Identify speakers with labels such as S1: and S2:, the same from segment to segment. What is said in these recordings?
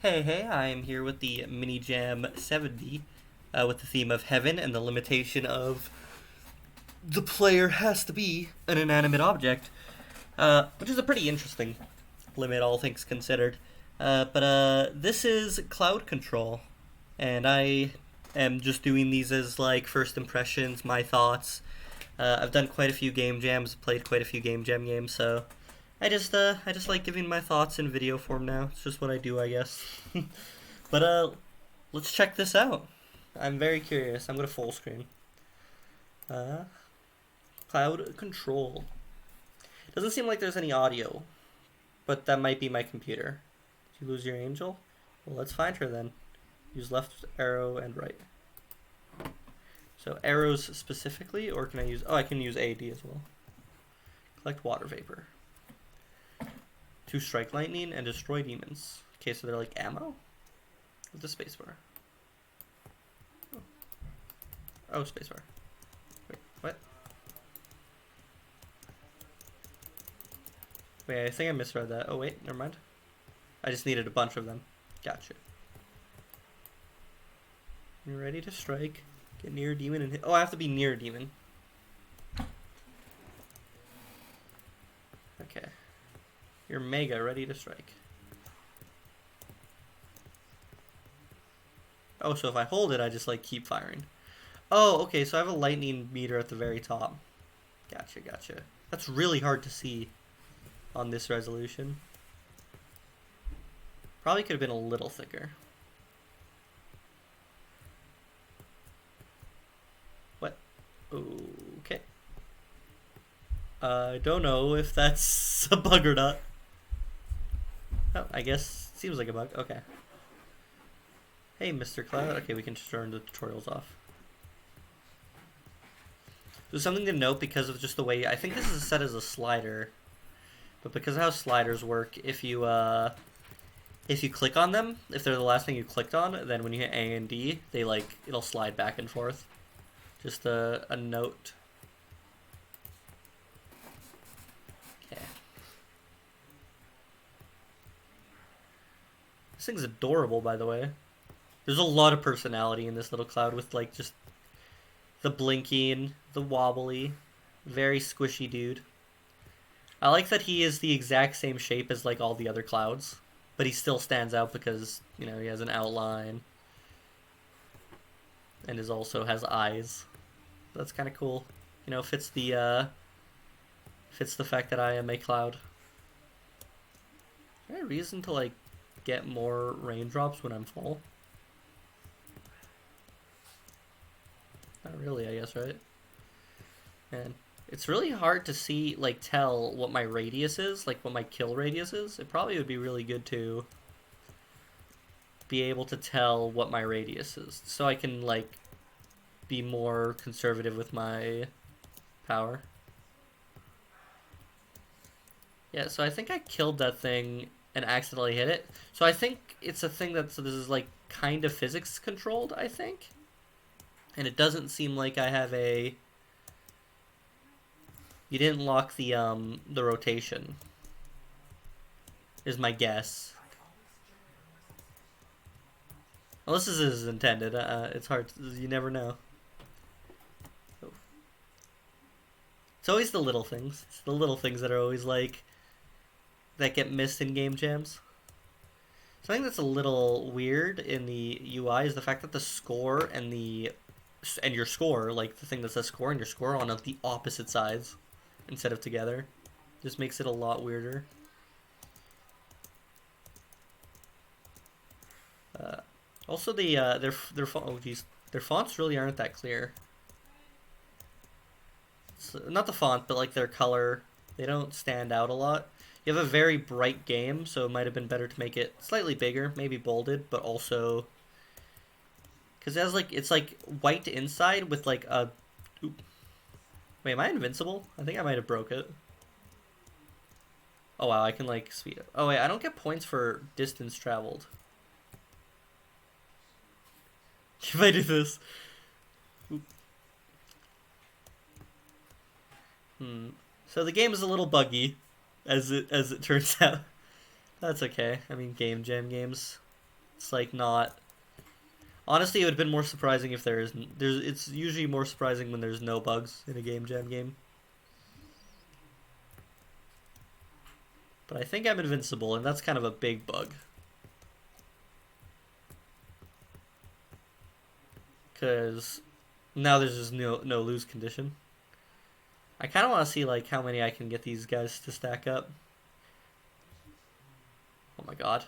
S1: Hey, I am here with the Mini Jam 70 with the theme of heaven and the limitation of the player has to be an inanimate object, which is a pretty interesting limit, all things considered. But this is cloud control, and I am just doing these as like first impressions, my thoughts. I've done quite a few game jams, played quite a few game jam games, so I just like giving my thoughts in video form now. It's just what I do, I guess. But let's check this out. I'm very curious. I'm gonna full screen. Uh, Cloud control. Doesn't seem like there's any audio, but that might be my computer. Did you lose your angel? Well, let's find her then. Use left arrow and right. So arrows specifically, or can I use? Oh, I can use AD as well. Collect water vapor. To strike lightning and destroy demons. Okay, so they're like ammo with the spacebar. Oh, spacebar. Wait, what? Wait, I think I misread that. Oh, wait, never mind. I just needed a bunch of them. Gotcha. You're ready to strike. Get near a demon and hit. Oh, I have to be near a demon. Okay. You're mega ready to strike. Oh, so if I hold it, I just like keep firing. Oh, okay, so I have a lightning meter at the very top. Gotcha. That's really hard to see on this resolution. Probably could have been a little thicker. What? Okay. I don't know if that's a bug or not. Oh, I guess seems like a bug. Okay. Hey, Mr. Cloud. Okay, we can just turn the tutorials off. So something to note because of just the way I think this is set as a slider, but because of how sliders work, if you click on them, if they're the last thing you clicked on, then when you hit A and D, they it'll slide back and forth. Just a note. Okay. This thing's adorable, by the way. There's a lot of personality in this little cloud with just the blinking, the wobbly, very squishy dude. I like that he is the exact same shape as all the other clouds, but he still stands out because, he has an outline and also has eyes. That's kind of cool. Fits the fact that I am a cloud. Is there a reason to get more raindrops when I'm full? Not really, I guess, right? And it's really hard to see, tell what my radius is, what my kill radius is. It probably would be really good to be able to tell what my radius is, so I can, be more conservative with my power. Yeah, so I think I killed that thing and accidentally hit it. So I think it's a thing so this is, kind of physics controlled, I think. And it doesn't seem like I have a... You didn't lock the rotation, is my guess. Well, this is as intended. It's hard. You never know. It's always the little things. It's the little things that are always that get missed in game jams. Something that's a little weird in the UI is the fact that the score and your score, the thing that says score and your score, are on the opposite sides instead of together. Just makes it a lot weirder. Also, their fonts really aren't that clear. So, not the font, but their color. They don't stand out a lot. You have a very bright game, so it might have been better to make it slightly bigger, maybe bolded, but also because it has it's white inside with a. Oop. Wait, am I invincible? I think I might have broke it. Oh wow, I can speed up. Oh wait, I don't get points for distance traveled. If I do this. Oop. So the game is a little buggy, as it turns out. That's okay. I mean, game jam games It's like not. Honestly, it would have been more surprising if there's. It's usually more surprising when there's no bugs in a game jam game. But I think I'm invincible, and that's kind of a big bug. Because now there's just no lose condition. I kind of want to see like how many I can get these guys to stack up. Oh my god.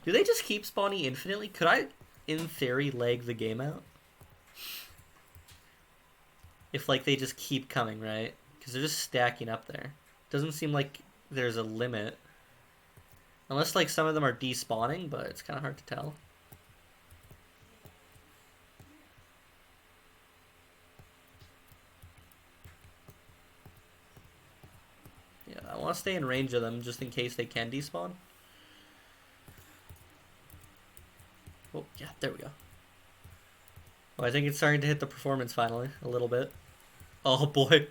S1: Do they just keep spawning infinitely? Could I, in theory, lag the game out? If like they just keep coming, right? Because they're just stacking up there. Doesn't seem like there's a limit. Unless like some of them are despawning, but it's kind of hard to tell. Yeah, I want to stay in range of them just in case they can despawn. Oh, yeah, there we go. Oh, I think it's starting to hit the performance finally, a little bit. Oh boy.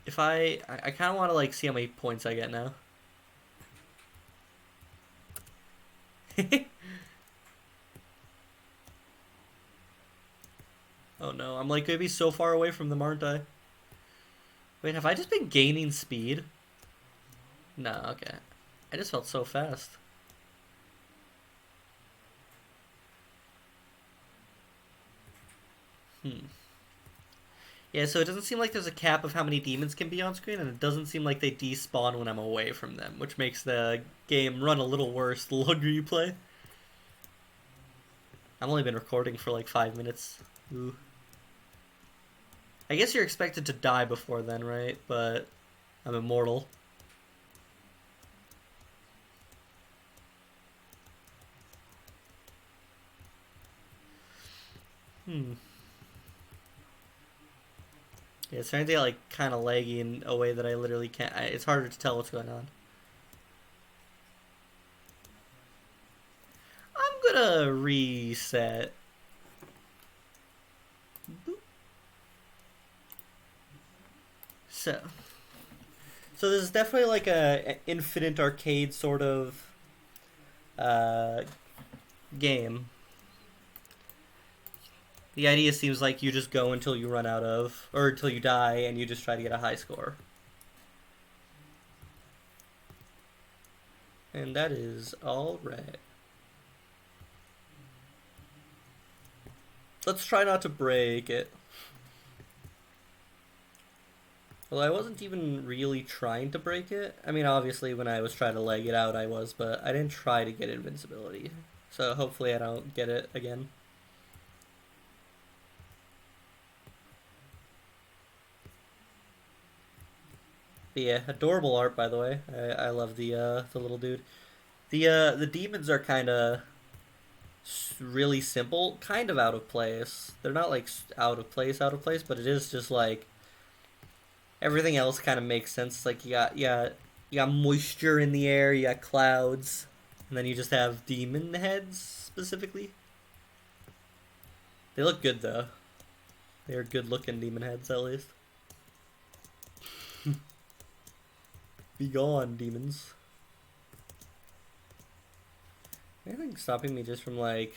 S1: If I kind of want to like see how many points I get now. Oh no, I'm like gonna be so far away from them, aren't I? Wait, have I just been gaining speed? No, okay. I just felt so fast. Yeah, so it doesn't seem like there's a cap of how many demons can be on screen, and it doesn't seem like they despawn when I'm away from them, which makes the game run a little worse the longer you play. I've only been recording for like 5 minutes. Ooh. I guess you're expected to die before then, right? But I'm immortal. Yeah, it's starting to get like kind of laggy in a way that I literally can't. It's harder to tell what's going on. I'm gonna reset. Boop. So this is definitely like a infinite arcade sort of game. The idea seems like you just go until you run out of, or until you die, and you just try to get a high score. And that is alright. Let's try not to break it. Well, I wasn't even really trying to break it. I mean, obviously, when I was trying to leg it out, I was, but I didn't try to get invincibility. So hopefully I don't get it again. But yeah, adorable art, by the way. I love the little dude. The demons are kind of really simple, kind of out of place. They're not like out of place, but it is just like everything else kind of makes sense. Like you got moisture in the air, you got clouds, and then you just have demon heads specifically. They look good though. They are good looking demon heads at least. Be gone, demons. Anything stopping me just from like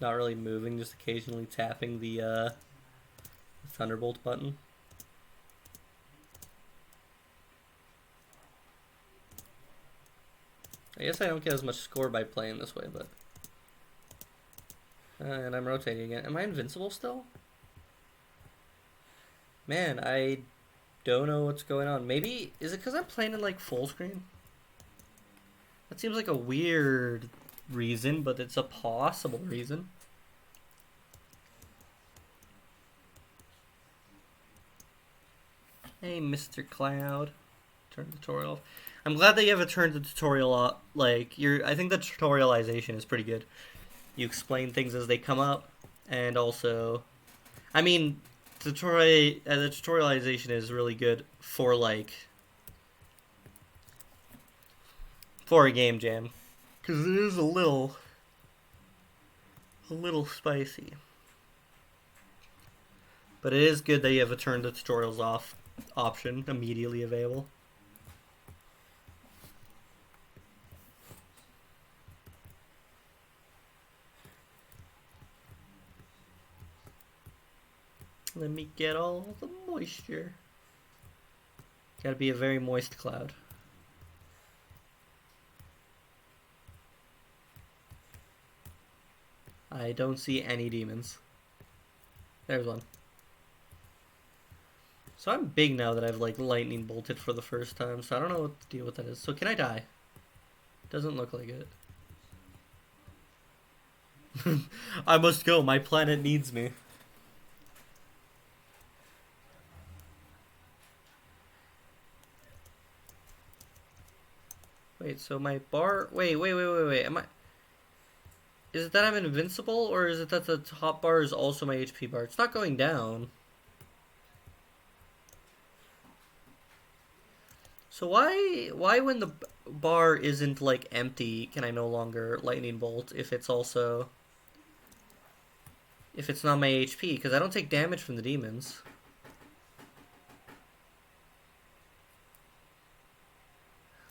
S1: not really moving, just occasionally tapping the Thunderbolt button? I guess I don't get as much score by playing this way, but and I'm rotating again. Am I invincible still? Man, I don't know what's going on. Maybe is it because I'm playing in like full screen? That seems like a weird reason, but it's a possible reason. Hey, Mr. Cloud. Turn the tutorial off. I'm glad that you have a turn the tutorial off. Like, I think the tutorialization is pretty good. You explain things as they come up, and also, I mean, the tutorialization is really good for like for a game jam, because it is a little spicy. But it is good that you have a turn the tutorials off option immediately available. Let me get all the moisture. Gotta be a very moist cloud. I don't see any demons. There's one. So I'm big now that I've like lightning bolted for the first time, so I don't know what to deal with that is. So can I die? Doesn't look like it. I must go, my planet needs me. Wait, so my bar... Wait. Am I... Is it that I'm invincible, or is it that the top bar is also my HP bar? It's not going down. So why when the bar isn't, like, empty, can I no longer lightning bolt if it's also... If it's not my HP? Because I don't take damage from the demons.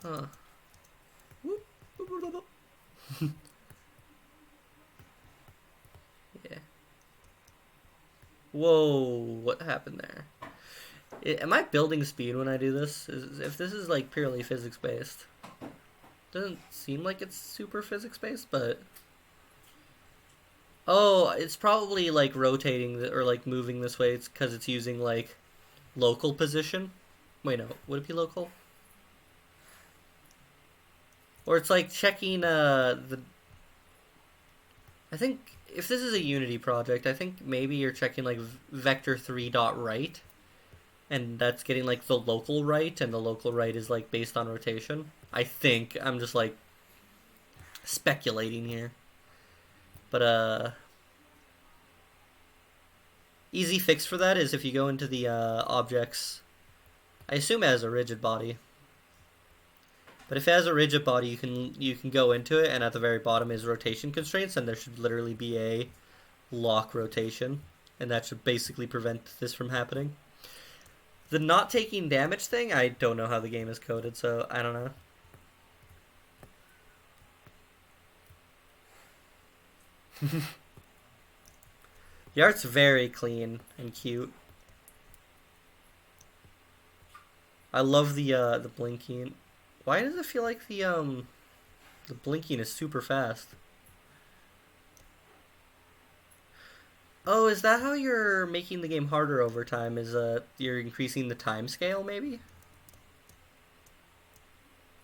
S1: Huh. Yeah. Whoa, what happened there? Am I building speed when I do this? If this is like purely physics based, doesn't seem like it's super physics based, but oh, it's probably like rotating or like moving this way. It's because it's using like local position. Wait, no, would it be local? Or it's like checking the. I think if this is a Unity project, I think maybe you're checking like vector 3 dot right, and that's getting like the local right, and the local right is like based on rotation. I think I'm just like speculating here, but easy fix for that is if you go into the objects. I assume it has a rigid body. But if it has a rigid body, you can go into it, and at the very bottom is rotation constraints, and there should literally be a lock rotation, and that should basically prevent this from happening. The not taking damage thing, I don't know how the game is coded, so I don't know. The art's very clean and cute. I love the blinking. Why does it feel like the blinking is super fast? Oh, is that how you're making the game harder over time? Is you're increasing the time scale maybe?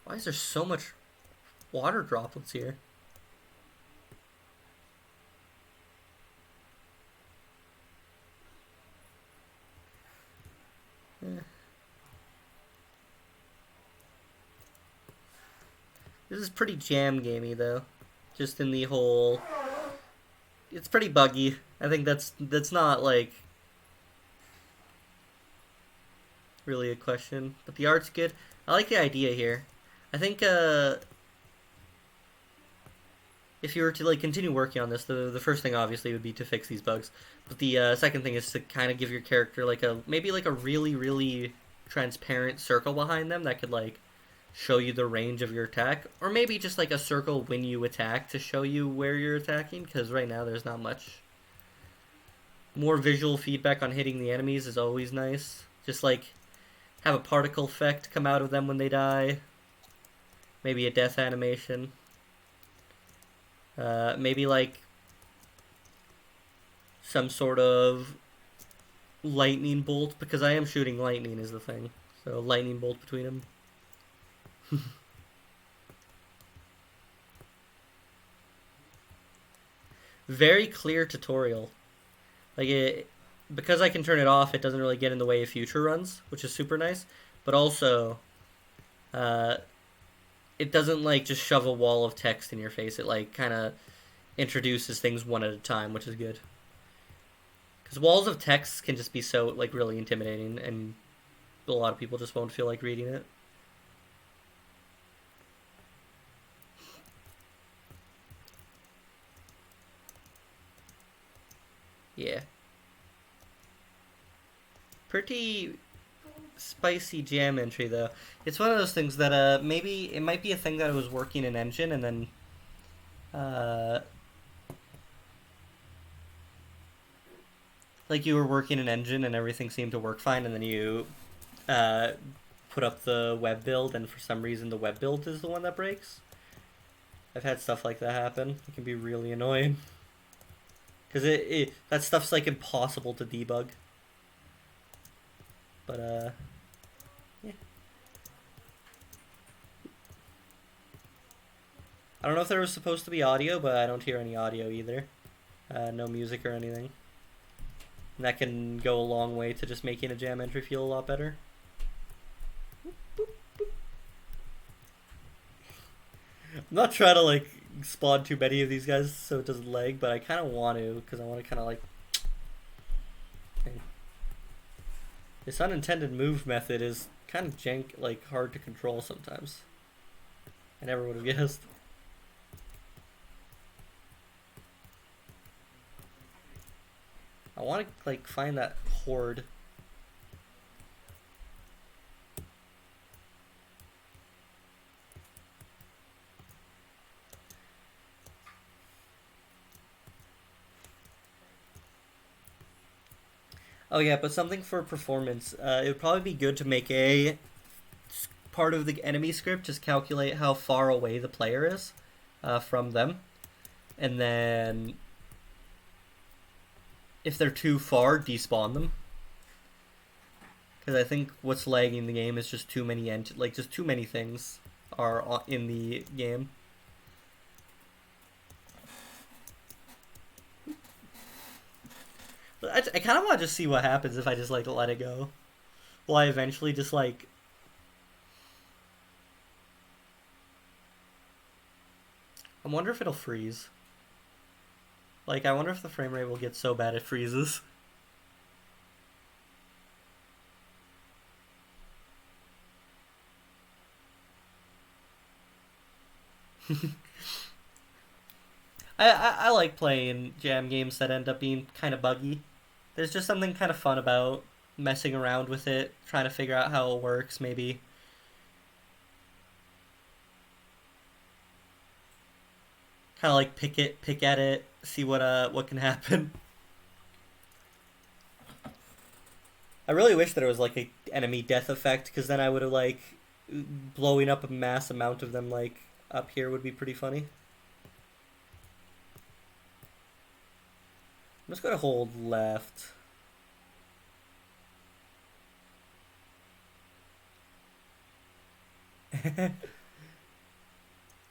S1: Why is there so much water droplets here? Eh. This is pretty jam gamey though. Just in the whole, it's pretty buggy. I think that's not like really a question, but the art's good. I like the idea here. I think if you were to like continue working on this, the first thing obviously would be to fix these bugs. But the second thing is to kind of give your character like a maybe like a really transparent circle behind them that could like show you the range of your attack, or maybe just like a circle when you attack to show you where you're attacking, because right now there's not much. More visual feedback on hitting the enemies is always nice. Just like have a particle effect come out of them when they die. Maybe a death animation. Maybe like some sort of lightning bolt, because I am shooting lightning is the thing. So lightning bolt between them. Very clear tutorial. Like it, because I can turn it off, it doesn't really get in the way of future runs, which is super nice. But also, uh, it doesn't like just shove a wall of text in your face. It like kind of introduces things one at a time, which is good. Because walls of text can just be so like really intimidating, and a lot of people just won't feel like reading it. Yeah. Pretty spicy jam entry though. It's one of those things that maybe it might be a thing that was working in engine and then like you were working in engine and everything seemed to work fine, and then you put up the web build and for some reason the web build is the one that breaks. I've had stuff like that happen. It can be really annoying because that stuff's like impossible to debug. But yeah. I don't know if there was supposed to be audio, but I don't hear any audio either. No music or anything. And that can go a long way to just making a jam entry feel a lot better. I'm not trying to like spawn too many of these guys so it doesn't lag, but I kind of want to because I want to kind of like. This unintended move method is kind of like hard to control sometimes. I never would have guessed. I want to like find that horde. Oh yeah, but something for performance. It would probably be good to make a part of the enemy script just calculate how far away the player is from them, and then if they're too far, despawn them. Because I think what's lagging the game is just too many just too many things are in the game. I kind of want to just see what happens if I just like let it go. Will I eventually just like... I wonder if it'll freeze. Like, I wonder if the frame rate will get so bad it freezes. I like playing jam games that end up being kind of buggy. There's just something kind of fun about messing around with it, trying to figure out how it works, maybe. Kind of like pick at it, see what can happen. I really wish there was like a enemy death effect, because then I would have like blowing up a mass amount of them like up here would be pretty funny. I'm just gonna hold left.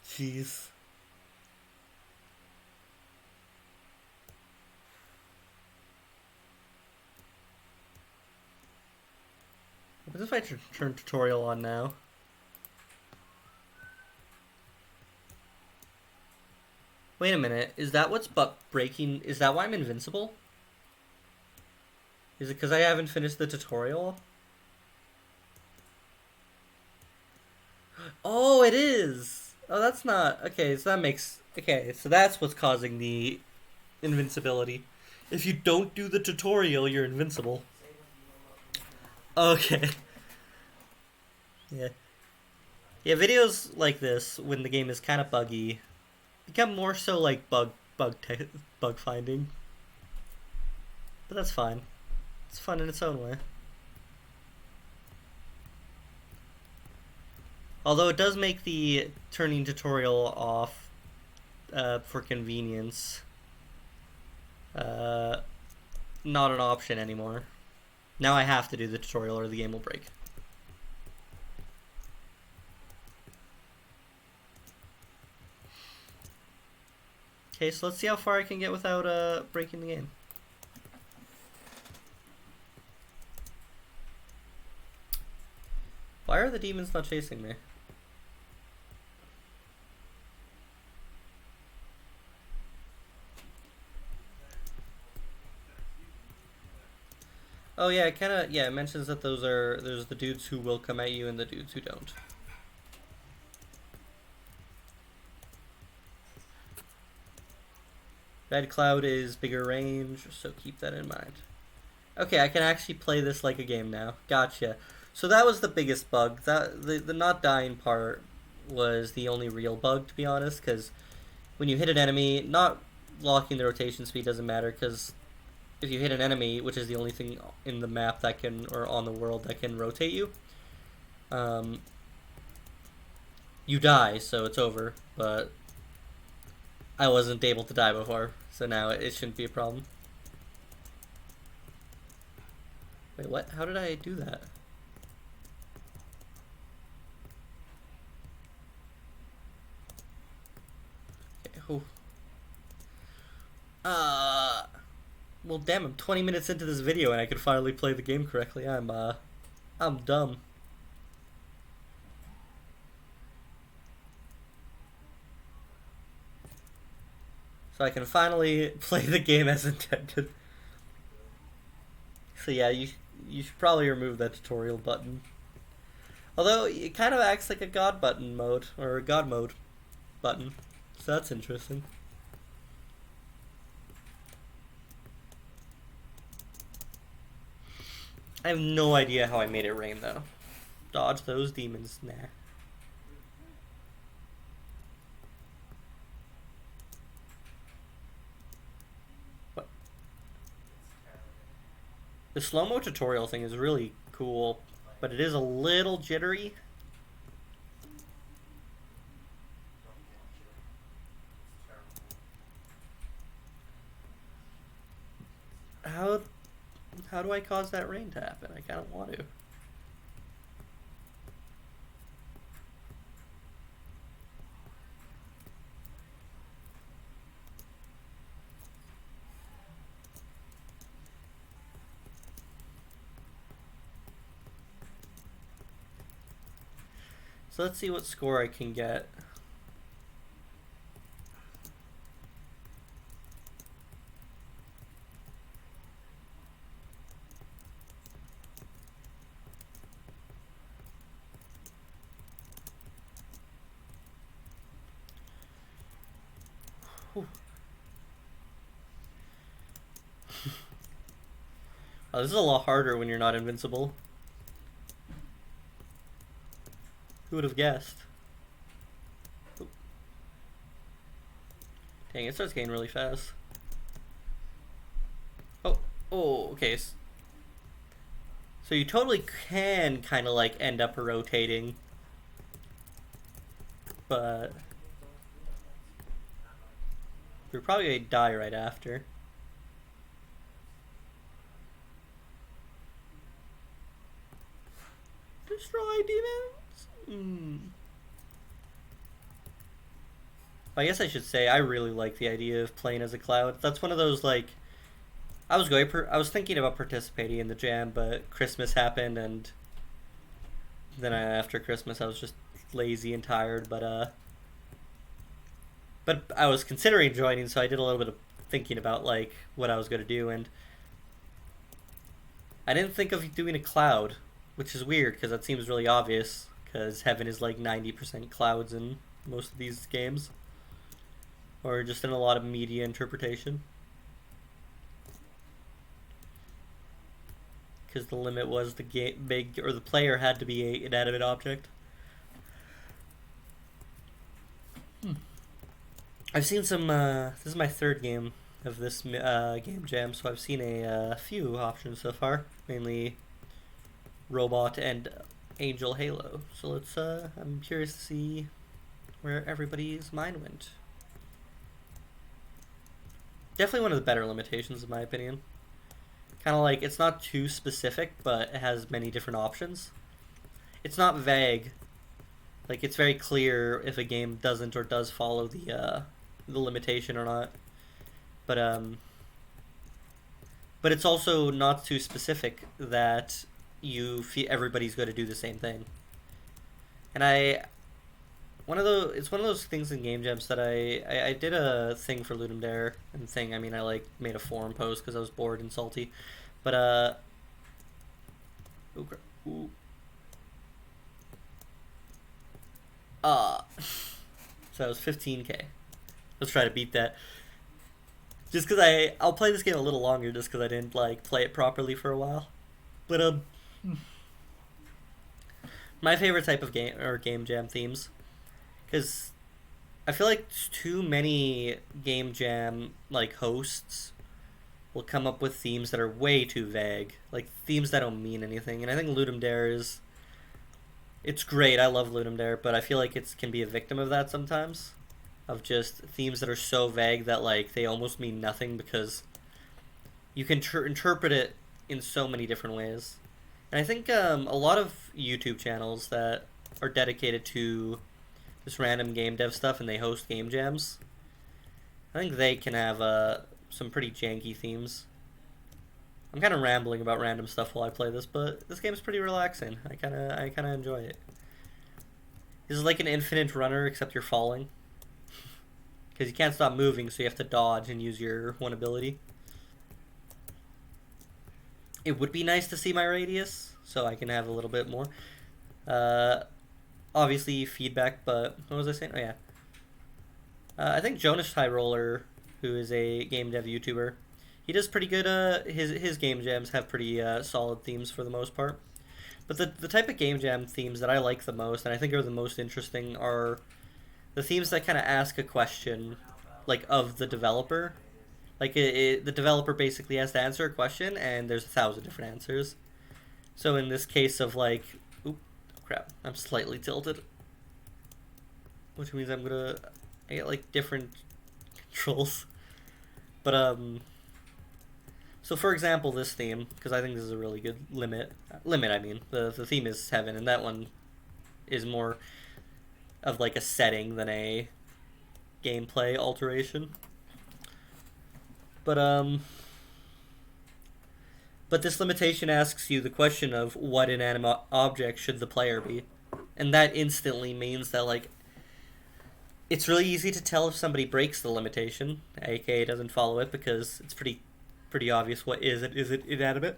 S1: Jeez. What if I turn tutorial on now? Wait a minute, is that what's breaking? Is that why I'm invincible? Is it because I haven't finished the tutorial? Oh, it is! Oh, that's not... Okay, so that makes... Okay, so that's what's causing the invincibility. If you don't do the tutorial, you're invincible. Okay. Yeah. Yeah, videos like this, when the game is kind of buggy, become more so like bug finding. But that's fine. It's fun in its own way. Although it does make the turning tutorial off for convenience not an option anymore. Now I have to do the tutorial or the game will break. Okay, so let's see how far I can get without breaking the game. Why are the demons not chasing me? Oh yeah, it kinda, yeah, it mentions that there's the dudes who will come at you and the dudes who don't. Red Cloud is bigger range, so keep that in mind. Okay, I can actually play this like a game now. Gotcha. So that was the biggest bug. That the not dying part was the only real bug, to be honest, because when you hit an enemy, not locking the rotation speed doesn't matter, because if you hit an enemy, which is the only thing in the map that can, or on the world that can rotate you, um, you die, so it's over. But I wasn't able to die before, so now it shouldn't be a problem. Wait, what? How did I do that? Okay, oh. Well, damn, I'm 20 minutes into this video and I can finally play the game correctly. I'm dumb. So I can finally play the game as intended. So yeah, you should probably remove that tutorial button. Although it kind of acts like a god button mode, or a god mode button. So that's interesting. I have no idea how I made it rain though. Dodge those demons, nah. What? The slow-mo tutorial thing is really cool, but it is a little jittery. How how do I cause that rain to happen? I kind of want to. So let's see what score I can get. Oh, this is a lot harder when you're not invincible. Who would have guessed? Ooh. Dang, it starts getting really fast. Oh, okay. So you totally can kind of like end up rotating, but you're probably gonna die right after. Destroy demons! I guess I should say I really like the idea of playing as a cloud. That's one of those like I was thinking about participating in the jam, but Christmas happened, and then after Christmas I was just lazy and tired. But I was considering joining, so I did a little bit of thinking about like what I was gonna do, and I didn't think of doing a cloud, which is weird because that seems really obvious. Because heaven is like 90% clouds in most of these games, or just in a lot of media interpretation. Because the limit was the the player had to be an inanimate object. I've seen some. This is my third game of this game jam, so I've seen a few options so far, mainly Robot and Angel Halo. So let's. I'm curious to see where everybody's mind went. Definitely one of the better limitations, in my opinion. Kind of like it's not too specific, but it has many different options. It's not vague. Like it's very clear if a game doesn't or does follow the limitation or not. But it's also not too specific that everybody's going to do the same thing. And it's one of those things in game jams that I did a thing for Ludum Dare, and thing I mean I like made a forum post because I was bored and salty, but ooh. So that was 15K. Let's try to beat that. Just because I'll play this game a little longer just because I didn't like play it properly for a while. But my favorite type of game are game jam themes, because I feel like too many game jam like hosts will come up with themes that are way too vague, like themes that don't mean anything. And I think Ludum Dare is it's great. I love Ludum Dare, but I feel like it can be a victim of that sometimes, of just themes that are so vague that like they almost mean nothing because you can interpret it in so many different ways. And I think a lot of YouTube channels that are dedicated to this random game dev stuff and they host game jams, I think they can have some pretty janky themes. I'm kind of rambling about random stuff while I play this, but this game is pretty relaxing. I kind of enjoy it. This is like an infinite runner, except you're falling. Because you can't stop moving, so you have to dodge and use your one ability. It would be nice to see my radius, so I can have a little bit more. Obviously feedback, but what was I saying? Oh yeah. I think Jonas High Roller, who is a game dev YouTuber, he does pretty good. His game jams have pretty solid themes for the most part. But the type of game jam themes that I like the most, and I think are the most interesting, are the themes that kind of ask a question, like, of the developer. Like, the developer basically has to answer a question, and there's 1,000 different answers. So in this case of, like... Oop, crap. I'm slightly tilted. Which means I get, like, different controls. But, so for example, this theme, because I think this is a really good limit, I mean, the theme is Heaven, and that one is more of like a setting than a gameplay alteration. But this limitation asks you the question of what inanimate object should the player be, and that instantly means that like it's really easy to tell if somebody breaks the limitation, aka doesn't follow it, because it's pretty obvious what is it. Is it inanimate?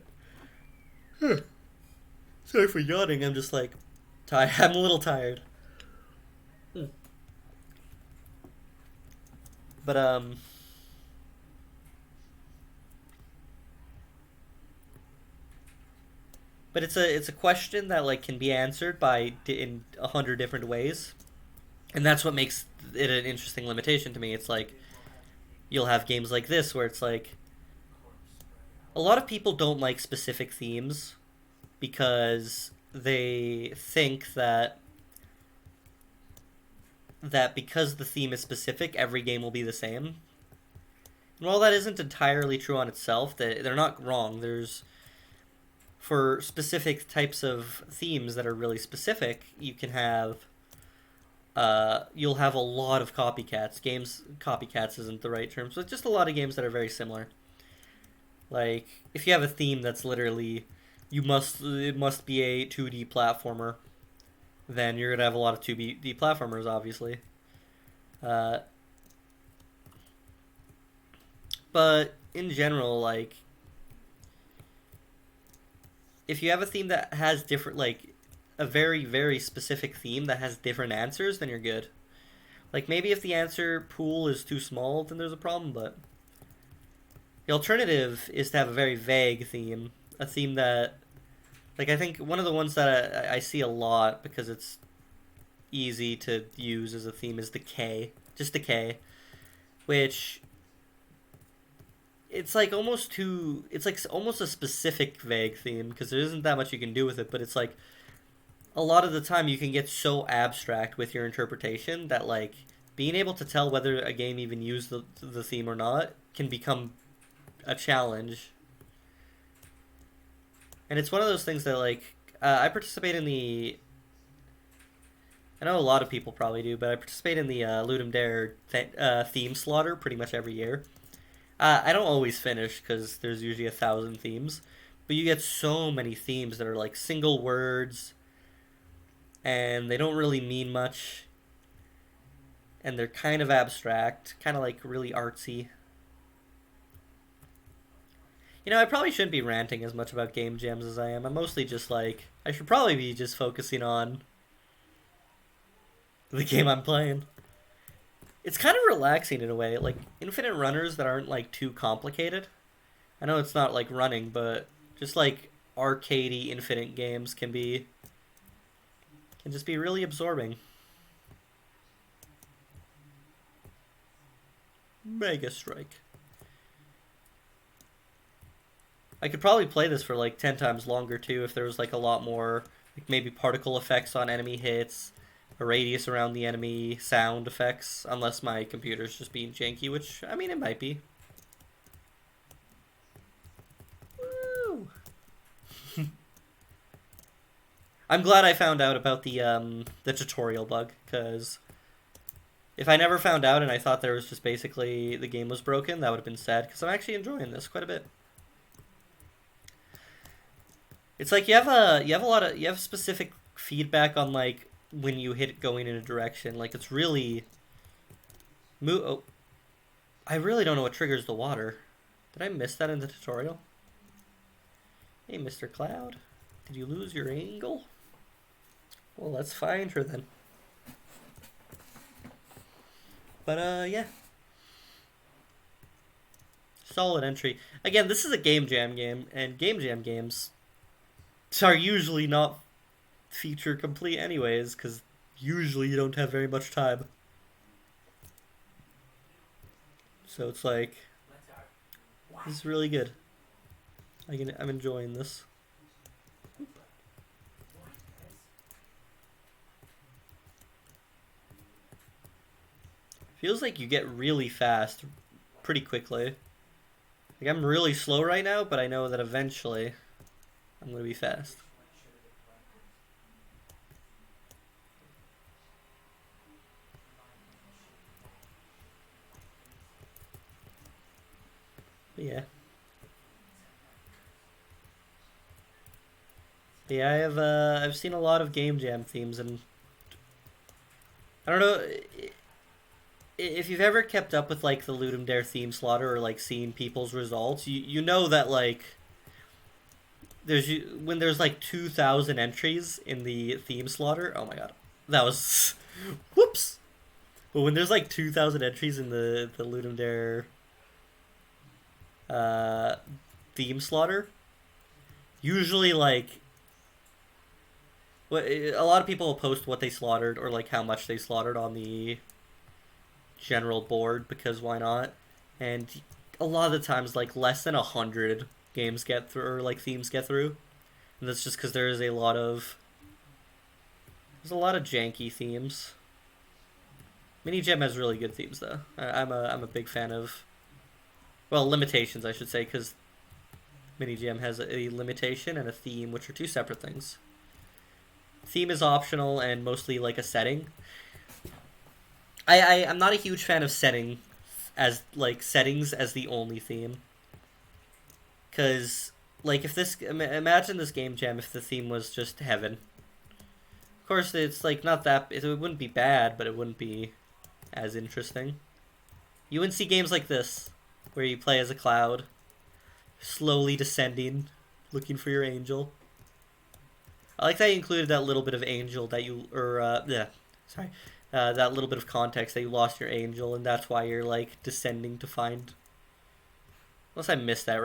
S1: Sorry for yawning. I'm just like tired. I'm a little tired. But it's a question that like can be answered in 100 different ways, and that's what makes it an interesting limitation to me. It's like you'll have games like this where it's like a lot of people don't like specific themes because they think that because the theme is specific, every game will be the same. And while that isn't entirely true on itself, they're not wrong. For specific types of themes that are really specific, you can have you'll have a lot of copycats. Copycats isn't the right term, so it's just a lot of games that are very similar. Like, if you have a theme that's literally it must be a 2D platformer, then you're gonna have a lot of 2D platformers, obviously. But in general, like, if you have a theme that has different, like, a very, very specific theme that has different answers, then you're good. Like, maybe if the answer pool is too small, then there's a problem, but the alternative is to have a very vague theme. A theme that, like, I think one of the ones that I see a lot because it's easy to use as a theme is decay. Just decay. Which, it's like almost a specific vague theme because there isn't that much you can do with it, but it's like a lot of the time you can get so abstract with your interpretation that like being able to tell whether a game even used the theme or not can become a challenge. And it's one of those things that like I participate in the I know a lot of people probably do, but I participate in the Ludum Dare theme slaughter pretty much every year. I don't always finish because there's usually 1,000 themes, but you get so many themes that are like single words and they don't really mean much and they're kind of abstract, kind of like really artsy. You know, I probably shouldn't be ranting as much about game jams as I am. I'm mostly just like, I should probably be just focusing on the game I'm playing. It's kind of relaxing in a way. Like infinite runners that aren't like too complicated. I know it's not like running, but just like arcadey infinite games can just be really absorbing. Mega Strike. I could probably play this for like 10 times longer too if there was like a lot more, like maybe particle effects on enemy hits, a radius around the enemy, sound effects, unless my computer's just being janky, which, I mean, it might be. Woo! I'm glad I found out about the tutorial bug, because if I never found out and I thought there was just basically the game was broken, that would have been sad, because I'm actually enjoying this quite a bit. It's like you have specific feedback on like when you hit it going in a direction. Like it's really oh, I really don't know what triggers the water. Did I miss that in the tutorial? Hey, Mr. Cloud, did you lose your angle? Well, let's find her then. But yeah. Solid entry. Again, this is a Game Jam game, and Game Jam games are usually not feature complete anyways, because usually you don't have very much time. So it's like, this is really good. I'm enjoying this. Feels like you get really fast pretty quickly. Like I'm really slow right now, but I know that eventually I'm gonna be fast. But yeah. Yeah, I've seen a lot of Game Jam themes, and I don't know if you've ever kept up with like the Ludum Dare theme slaughter or like seen people's results. You know that like when there's like 2,000 entries in the theme slaughter. Oh my god, that was whoops. But when there's like 2,000 entries in the Ludum Dare theme slaughter, usually like a lot of people will post what they slaughtered or like how much they slaughtered on the general board, because why not? And a lot of the times like less than 100 games get through, or like themes get through, and that's just because there's a lot of janky themes. Mini Gem has really good themes though. I'm a big fan of, well, limitations I should say, because Mini Gem has a limitation and a theme, which are two separate things. Theme is optional and mostly like a setting. I'm not a huge fan of settings as the only theme. Because, like, imagine this Game Jam if the theme was just heaven. Of course, it's like not that, it wouldn't be bad, but it wouldn't be as interesting. You wouldn't see games like this, where you play as a cloud, slowly descending, looking for your angel. I like that you included that little bit of angel that you, that little bit of context that you lost your angel, and that's why you're like descending to find. Unless I missed that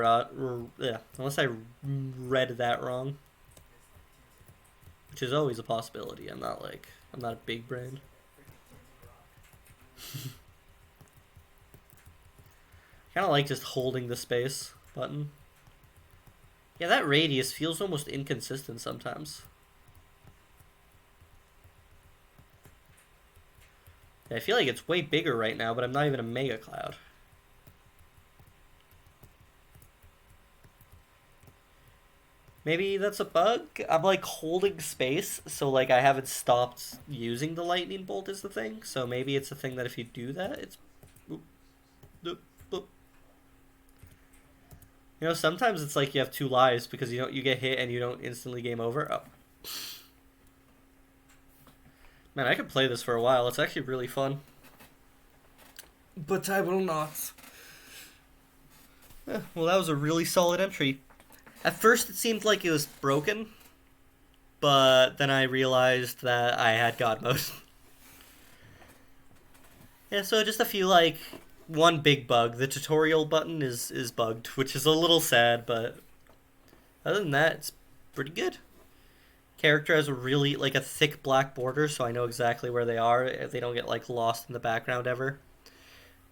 S1: unless I read that wrong, which is always a possibility. I'm not a big brain. Kind of like just holding the space button. Yeah, that radius feels almost inconsistent sometimes. Yeah, I feel like it's way bigger right now, but I'm not even a mega cloud. Maybe that's a bug? I'm like holding space, so like I haven't stopped using the lightning bolt is the thing. So maybe it's a thing that if you do that, it's... Boop, boop, boop. You know, sometimes it's like you have 2 lives because you get hit and you don't instantly game over. Oh. Man, I could play this for a while. It's actually really fun. But I will not. Well, that was a really solid entry. At first it seemed like it was broken, but then I realized that I had God mode. Yeah, so just a few like one big bug. The tutorial button is bugged, which is a little sad, but other than that, it's pretty good. Character has a really like a thick black border, so I know exactly where they are if they don't get like lost in the background ever.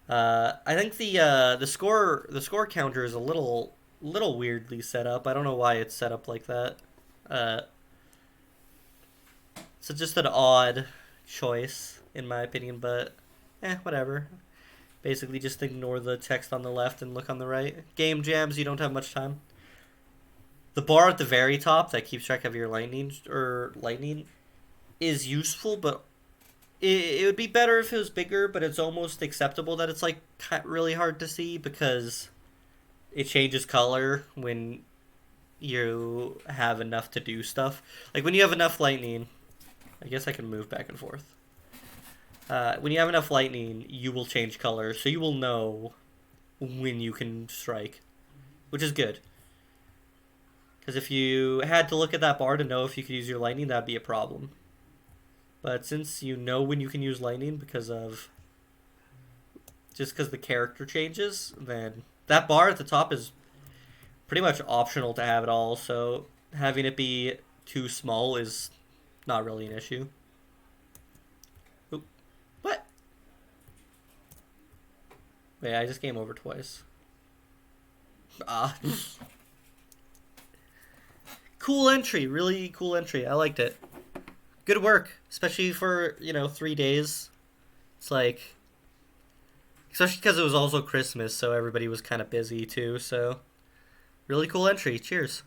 S1: I think the score counter is a little weirdly set up. I don't know why it's set up like that. Uh, so just an odd choice in my opinion, but whatever. Basically, just ignore the text on the left and look on the right. Game jams, you don't have much time. The bar at the very top that keeps track of your lightning is useful, but it would be better if it was bigger. But it's almost acceptable that it's like really hard to see because it changes color when you have enough to do stuff. Like when you have enough lightning, I guess I can move back and forth. When you have enough lightning, you will change color, so you will know when you can strike, which is good. Because if you had to look at that bar to know if you could use your lightning, that'd be a problem. But since you know when you can use lightning because the character changes, then that bar at the top is pretty much optional to have it all. So having it be too small is not really an issue. Oop. What? Wait, I just game over twice. Ah. Cool entry, really cool entry. I liked it. Good work, especially for 3 days. It's like, especially because it was also Christmas, so everybody was kind of busy too. So, really cool entry. Cheers.